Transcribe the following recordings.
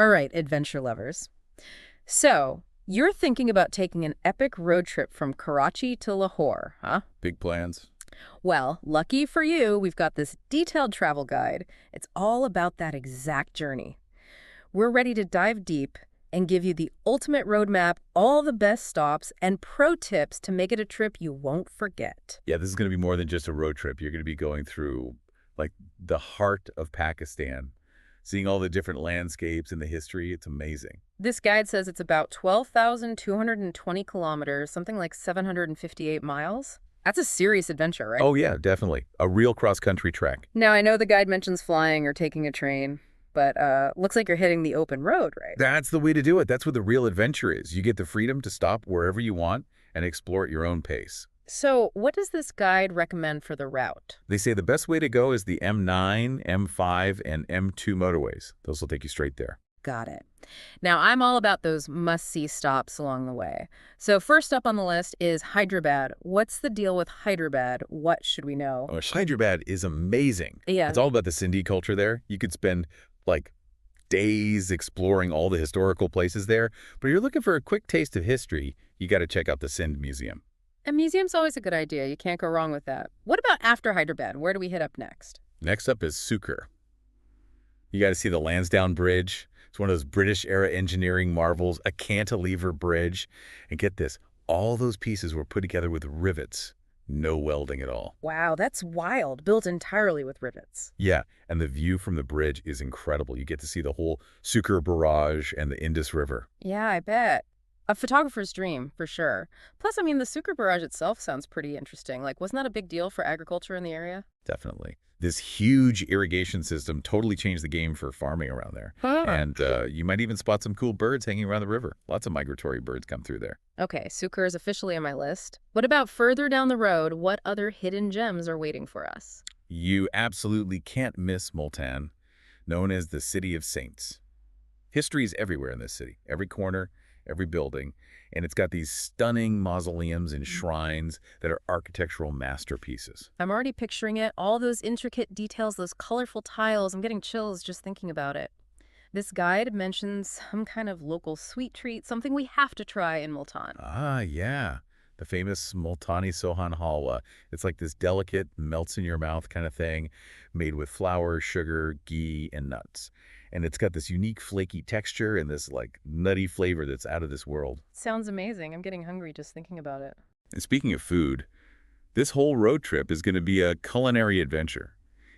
All right, adventure lovers. So, you're thinking about taking an epic road trip from Karachi to Lahore, huh? Big plans. Well, lucky for you, we've got this detailed travel guide. It's all about that exact journey. We're ready to dive deep and give you the ultimate roadmap, all the best stops, and pro tips to make it a trip you won't forget. Yeah, this is going to be more than just a road trip. You're going to be going through like the heart of Pakistan, seeing all the different landscapes and the history. It's amazing. This guide says it's about 12,220 kilometers, something like 758 miles. That's a serious adventure, right? Oh yeah, definitely. A real cross-country trek. Now, I know the guide mentions flying or taking a train, but looks like you're hitting the open road, right? That's the way to do it. That's what the real adventure is. You get the freedom to stop wherever you want and explore at your own pace. So, what does this guide recommend for the route? They say the best way to go is the M9, M5, and M2 motorways. Those will take you straight there. Got it. Now, I'm all about those must-see stops along the way. So first up on the list is Hyderabad. What's the deal with Hyderabad? What should we know? Oh, Hyderabad is amazing. Yeah. It's all about the Sindhi culture there. You could spend like days exploring all the historical places there, but if you're looking for a quick taste of history, you got to check out the Sindh Museum. A museum's always a good idea. You can't go wrong with that. What about after Hyderabad? Where do we hit up next? Next up is Sukkur. You got to see the Lansdowne Bridge. It's one of those British-era engineering marvels, a cantilever bridge. And get this, all those pieces were put together with rivets. No welding at all. Wow, that's wild. Built entirely with rivets. Yeah, and the view from the bridge is incredible. You get to see the whole Sukkur Barrage and the Indus River. Yeah, I bet. A photographer's dream, for sure. Plus, I mean, the Sukkur Barrage itself sounds pretty interesting. Like, wasn't that a big deal for agriculture in the area? Definitely. This huge irrigation system totally changed the game for farming around there. Huh. And you might even spot some cool birds hanging around the river. Lots of migratory birds come through there. Okay, Sukkur is officially on my list. What about further down the road? What other hidden gems are waiting for us? You absolutely can't miss Multan, known as the City of Saints. History is everywhere in this city, every corner, every building, and it's got these stunning mausoleums and shrines that are architectural masterpieces. I'm already picturing it. All those intricate details, those colorful tiles. I'm getting chills just thinking about it. This guide mentions some kind of local sweet treat, something we have to try in Multan. Ah, yeah. The famous Multani Sohan Halwa. It's like this delicate, melts-in-your-mouth kind of thing, made with flour, sugar, ghee, and nuts. And it's got this unique flaky texture and this like nutty flavor that's out of this world. Sounds amazing. I'm getting hungry just thinking about it. And speaking of food, this whole road trip is going to be a culinary adventure.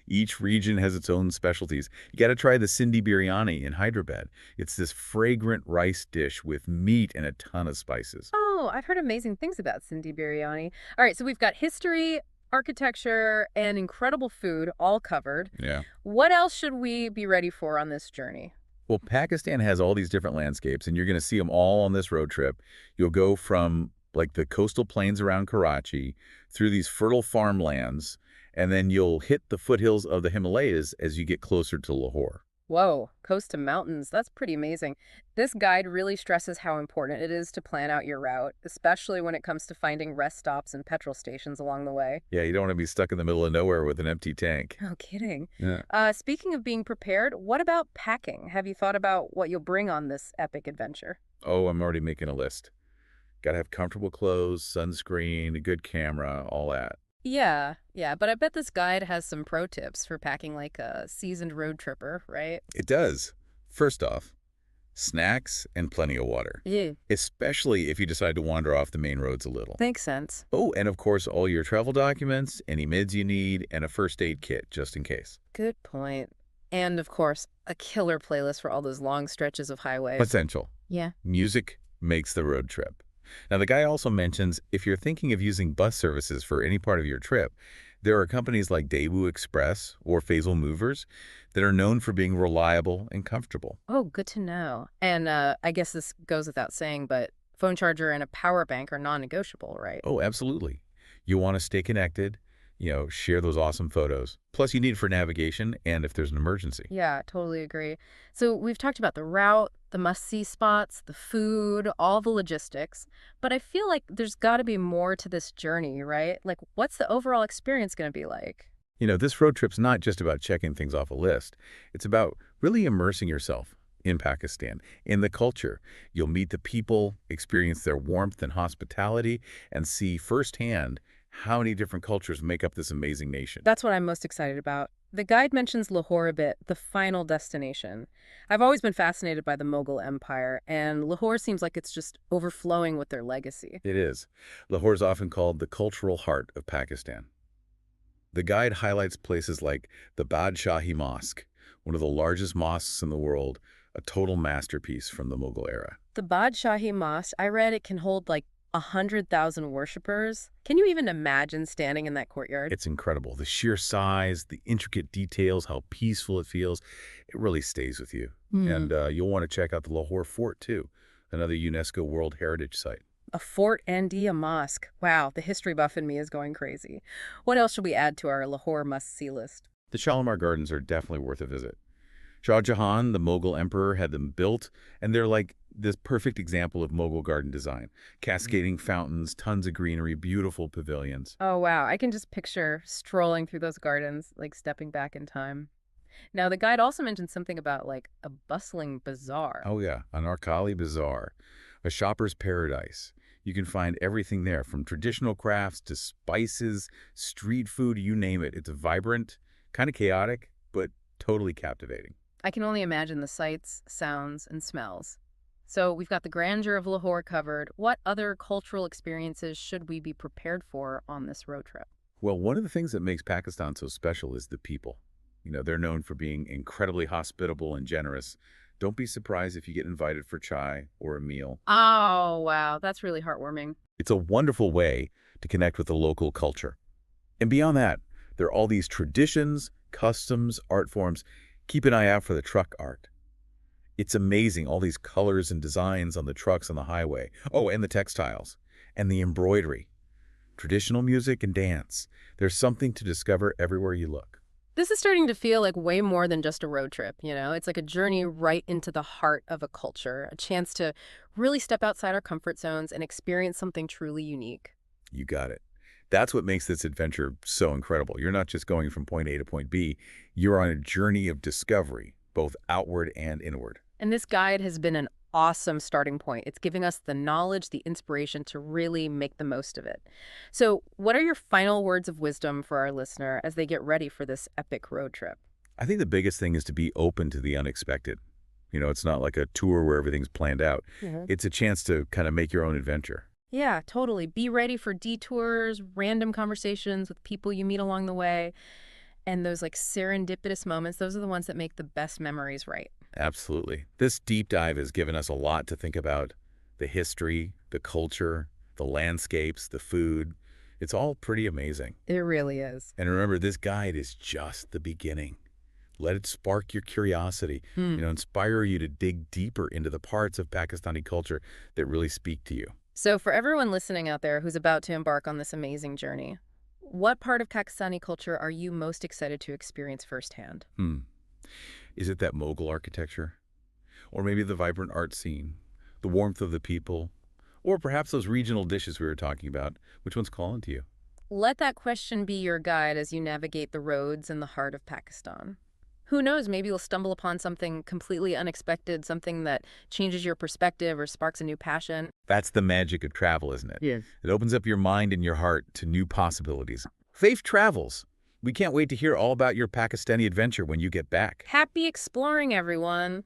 Each region has its own specialties. You got to try the Sindhi biryani in Hyderabad. It's this fragrant rice dish with meat and a ton of spices. Oh, I've heard amazing things about Sindhi biryani. All right, so we've got history, architecture, and incredible food all covered. Yeah. What else should we be ready for on this journey? Well, Pakistan has all these different landscapes, and you're going to see them all on this road trip. You'll go from like the coastal plains around Karachi through these fertile farmlands, and then you'll hit the foothills of the Himalayas as you get closer to Lahore. Whoa, coast to mountains. That's pretty amazing. This guide really stresses how important it is to plan out your route, especially when it comes to finding rest stops and petrol stations along the way. Yeah, you don't want to be stuck in the middle of nowhere with an empty tank. No kidding. Yeah. Speaking of being prepared, what about packing? Have you thought about what you'll bring on this epic adventure? Oh, I'm already making a list. Got to have comfortable clothes, sunscreen, a good camera, all that. Yeah, but I bet this guide has some pro tips for packing like a seasoned road tripper, right? It does. First off, snacks and plenty of water, Yeah. especially if you decide to wander off the main roads a little. Makes sense. Oh, and of course, all your travel documents, any mids you need, and a first aid kit just in case. Good point. And of course, a killer playlist for all those long stretches of highway. Essential. Yeah. Music makes the road trip. Now, the guy also mentions if you're thinking of using bus services for any part of your trip, there are companies like Daewoo Express or Faisal Movers that are known for being reliable and comfortable. Oh, good to know. And I guess this goes without saying, but phone charger and a power bank are non-negotiable, right? Oh, absolutely. You want to stay connected, share those awesome photos. Plus, you need it for navigation and if there's an emergency. Yeah, totally agree. So we've talked about the route, the must-see spots, the food, all the logistics, but I feel like there's got to be more to this journey, right? Like, what's the overall experience going to be like? This road trip's not just about checking things off a list. It's about really immersing yourself, in Pakistan. In the culture, you'll meet the people, experience their warmth and hospitality, and see firsthand how many different cultures make up this amazing nation. That's what I'm most excited about. The guide mentions Lahore a bit, the final destination. I've always been fascinated by the Mughal Empire, and Lahore seems like it's just overflowing with their legacy. It is. Lahore is often called the cultural heart of Pakistan. The guide highlights places like the Badshahi Mosque, one of the largest mosques in the world, a total masterpiece from the Mughal era. The Badshahi Mosque, I read it can hold like 100,000 worshippers. Can you even imagine standing in that courtyard? It's incredible. The sheer size, the intricate details, how peaceful it feels, it really stays with you. And you'll want to check out the Lahore Fort, too, another UNESCO World Heritage Site. A fort and a mosque. Wow, the history buff in me is going crazy. What else should we add to our Lahore must-see list? The Shalimar Gardens are definitely worth a visit. Shah Jahan, the Mughal emperor, had them built, and they're like this perfect example of Mughal garden design. Cascading fountains, tons of greenery, beautiful pavilions. Oh, wow. I can just picture strolling through those gardens, like stepping back in time. Now, the guide also mentioned something about like a bustling bazaar. Oh yeah, an Arkali Bazaar, a shopper's paradise. You can find everything there, from traditional crafts to spices, street food, you name it. It's vibrant, kind of chaotic, but totally captivating. I can only imagine the sights, sounds, and smells. So we've got the grandeur of Lahore covered. What other cultural experiences should we be prepared for on this road trip? Well, one of the things that makes Pakistan so special is the people. They're known for being incredibly hospitable and generous. Don't be surprised if you get invited for chai or a meal. Oh, wow. That's really heartwarming. It's a wonderful way to connect with the local culture. And beyond that, there are all these traditions, customs, art forms. Keep an eye out for the truck art. It's amazing, all these colors and designs on the trucks on the highway. Oh, and the textiles and the embroidery. Traditional music and dance. There's something to discover everywhere you look. This is starting to feel like way more than just a road trip, you know? It's like a journey right into the heart of a culture, a chance to really step outside our comfort zones and experience something truly unique. You got it. That's what makes this adventure so incredible. You're not just going from point A to point B. You're on a journey of discovery, both outward and inward. And this guide has been an awesome starting point. It's giving us the knowledge, the inspiration to really make the most of it. So what are your final words of wisdom for our listener as they get ready for this epic road trip? I think the biggest thing is to be open to the unexpected. It's not like a tour where everything's planned out. It's a chance to kind of make your own adventure. Yeah, totally. Be ready for detours, random conversations with people you meet along the way, and those like serendipitous moments. Those are the ones that make the best memories, right? Absolutely. This deep dive has given us a lot to think about: the history, the culture, the landscapes, the food. It's all pretty amazing. It really is. And remember, this guide is just the beginning. Let it spark your curiosity, inspire you to dig deeper into the parts of Pakistani culture that really speak to you. So for everyone listening out there who's about to embark on this amazing journey, what part of Pakistani culture are you most excited to experience firsthand? Is it that Mughal architecture? Or maybe the vibrant art scene, the warmth of the people, or perhaps those regional dishes we were talking about? Which one's calling to you? Let that question be your guide as you navigate the roads in the heart of Pakistan. Who knows, maybe you'll stumble upon something completely unexpected, something that changes your perspective or sparks a new passion. That's the magic of travel, isn't it? Yes. It opens up your mind and your heart to new possibilities. Safe travels. We can't wait to hear all about your Pakistani adventure when you get back. Happy exploring, everyone!